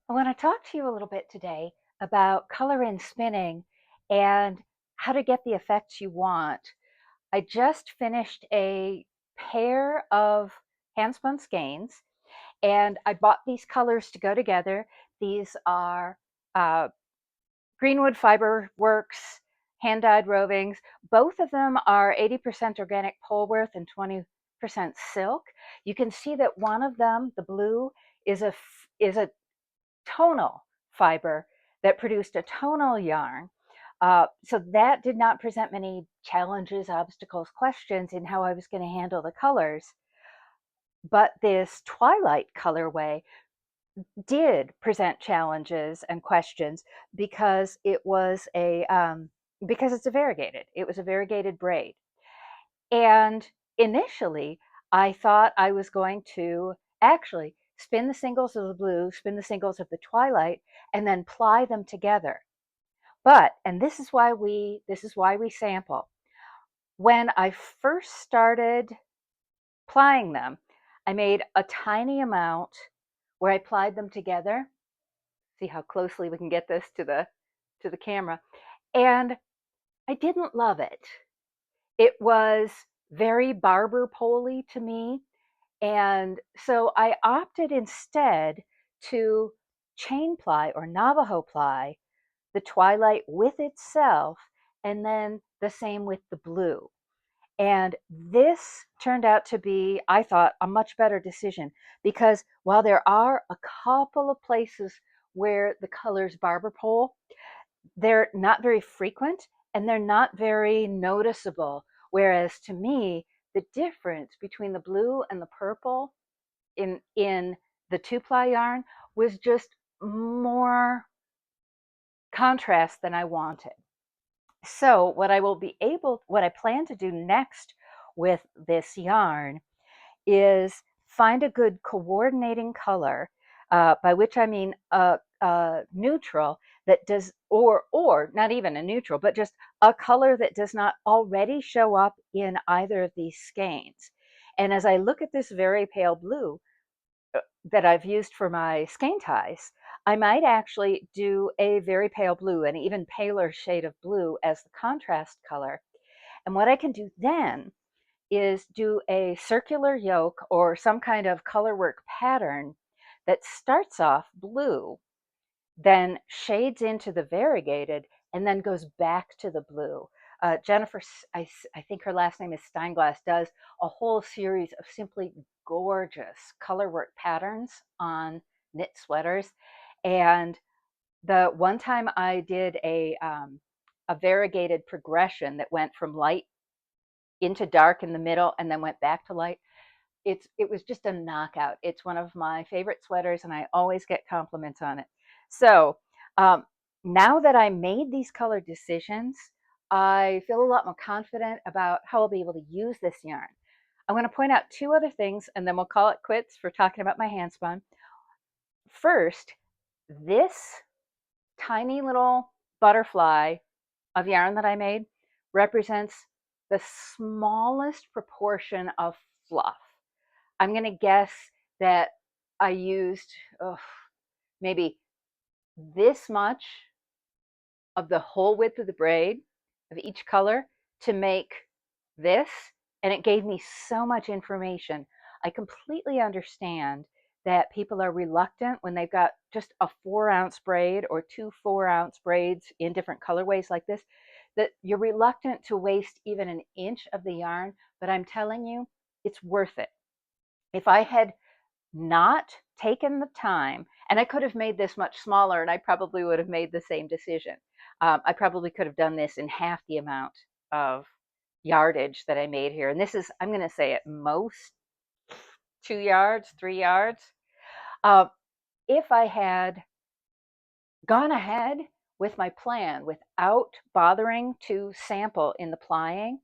I want to talk to you a little bit today about color in spinning and how to get the effects you want. I just finished a pair of handspun skeins and I bought these colors to go together. These are uh, Greenwood Fiber Works hand dyed rovings. Both of them are 80% organic polwarth and 20% silk. You can see that one of them, the blue, is a tonal fiber that produced a tonal yarn. So that did not present many challenges, obstacles, questions in how I was going to handle the colors. But this twilight colorway did present challenges and questions because because it's a variegated. It was a variegated braid, and initially I thought I was going to actually spin the singles of the blue, spin the singles of the twilight, and then ply them together. But, and this is why we sample. When I first started plying them, I made a tiny amount where I plied them together. See how closely we can get this to the camera. And I didn't love it. It was very barber pole-y to me. And so I opted instead to chain ply or Navajo ply the twilight with itself, and then the same with the blue. And this turned out to be, I thought, a much better decision because while there are a couple of places where the colors barber pole, they're not very frequent and they're not very noticeable. Whereas to me, the difference between the blue and the purple in the two ply yarn was just more contrast than I wanted. So what I plan to do next with this yarn is find a good coordinating color, by which I mean a neutral that does, or not even a neutral, but just a color that does not already show up in either of these skeins. And as I look at this very pale blue that I've used for my skein ties, I might actually do a very pale blue, an even paler shade of blue as the contrast color. And what I can do then is do a circular yoke or some kind of color work pattern that starts off blue, then shades into the variegated, and then goes back to the blue. Jennifer, I think her last name is Steinglass, does a whole series of simply gorgeous color work patterns on knit sweaters. And the one time I did a variegated progression that went from light into dark in the middle and then went back to light, it was just a knockout. It's one of my favorite sweaters, and I always get compliments on it. So now that I made these color decisions, I feel a lot more confident about how I'll be able to use this yarn. I'm going to point out two other things, and then we'll call it quits for talking about my handspun. First, this tiny little butterfly of yarn that I made represents the smallest proportion of fluff. I'm going to guess that I used maybe this much of the whole width of the braid of each color to make this, and it gave me so much information. I completely understand that people are reluctant when they've got just a 4-ounce braid or two 4-ounce braids in different colorways like this, that you're reluctant to waste even an inch of the yarn, but I'm telling you, it's worth it. If I had not taken the time, and I could have made this much smaller and I probably would have made the same decision. I probably could have done this in half the amount of yardage that I made here. And this is, I'm going to say at most 2 yards, 3 yards. Uh, if I had gone ahead with my plan without bothering to sample in the plying,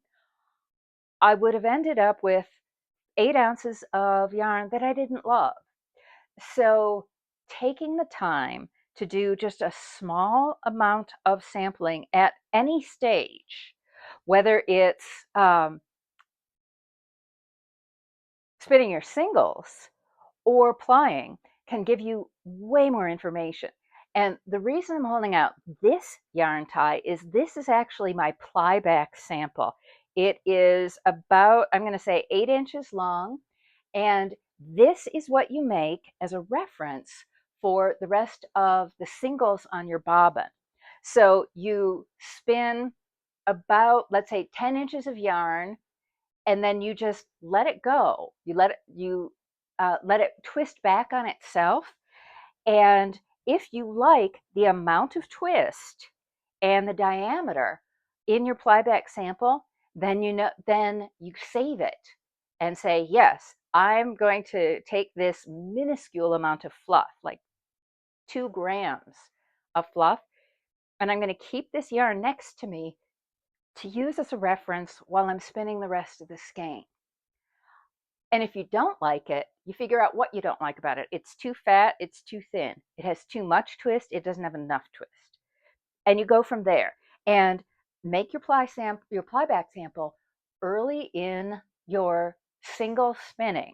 I would have ended up with 8 ounces of yarn that I didn't love. So taking the time to do just a small amount of sampling at any stage, whether it's spinning your singles or plying, can give you way more information. And the reason I'm holding out this yarn tie is this is actually my ply back sample. It is about, I'm going to say 8 inches long. And this is what you make as a reference for the rest of the singles on your bobbin. So you spin about, let's say, 10 inches of yarn, and then you just let it go. Let it twist back on itself. And if you like the amount of twist and the diameter in your plyback sample, then you save it and say, yes, I'm going to take this minuscule amount of fluff, like 2 grams of fluff, and I'm going to keep this yarn next to me to use as a reference while I'm spinning the rest of the skein. And if you don't like it, you figure out what you don't like about it. It's too fat, it's too thin, it has too much twist, it doesn't have enough twist. And you go from there and make your plyback sample early in your single spinning.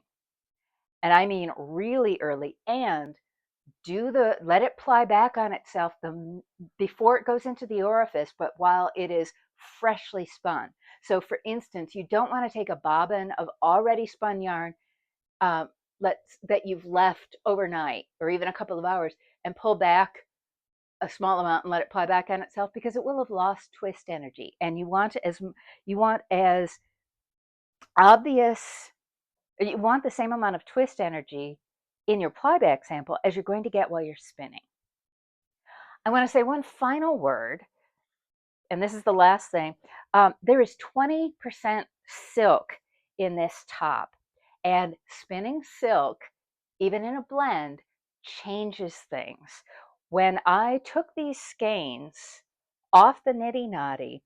And I mean really early, and let it ply back on itself before it goes into the orifice, but while it is freshly spun. So for instance, you don't want to take a bobbin of already spun yarn that you've left overnight or even a couple of hours and pull back a small amount and let it ply back on itself, because it will have lost twist energy. And you want as obvious, you want the same amount of twist energy in your plyback sample as you're going to get while you're spinning. I want to say one final word, and this is the last thing. There is 20% silk in this top, and spinning silk, even in a blend, changes things. When I took these skeins off the Nitty Knotty,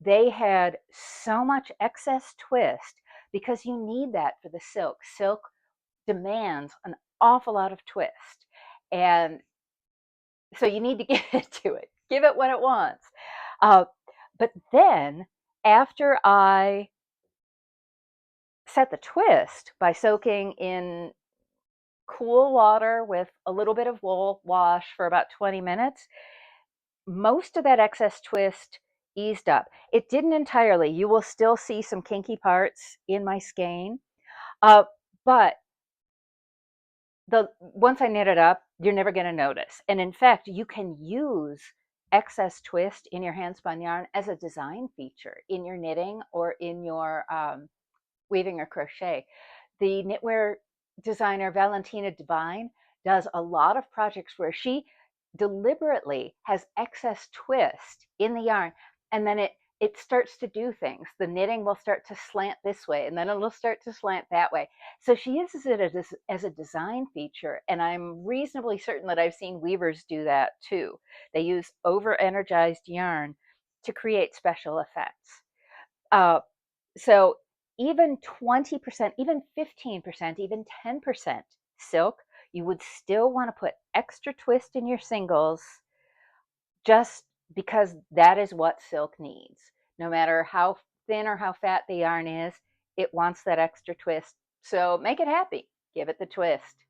they had so much excess twist because you need that for the silk. Silk demands an awful lot of twist, and so you need to give it to it. Give it what it wants. But then after I set the twist by soaking in cool water with a little bit of wool wash for about 20 minutes, most of that excess twist eased up. It didn't entirely. You will still see some kinky parts in my skein, but once I knit it up, you're never going to notice. And in fact, you can use excess twist in your handspun yarn as a design feature in your knitting or in your weaving or crochet. The knitwear designer Valentina Devine does a lot of projects where she deliberately has excess twist in the yarn, and then it starts to do things. The knitting will start to slant this way, and then it'll start to slant that way. So she uses it as a design feature, and I'm reasonably certain that I've seen weavers do that too. They use over-energized yarn to create special effects. So even 20%, even 15%, even 10% silk, you would still want to put extra twist in your singles, just because that is what silk needs. No matter how thin or how fat the yarn is, it wants that extra twist. So make it happy. Give it the twist.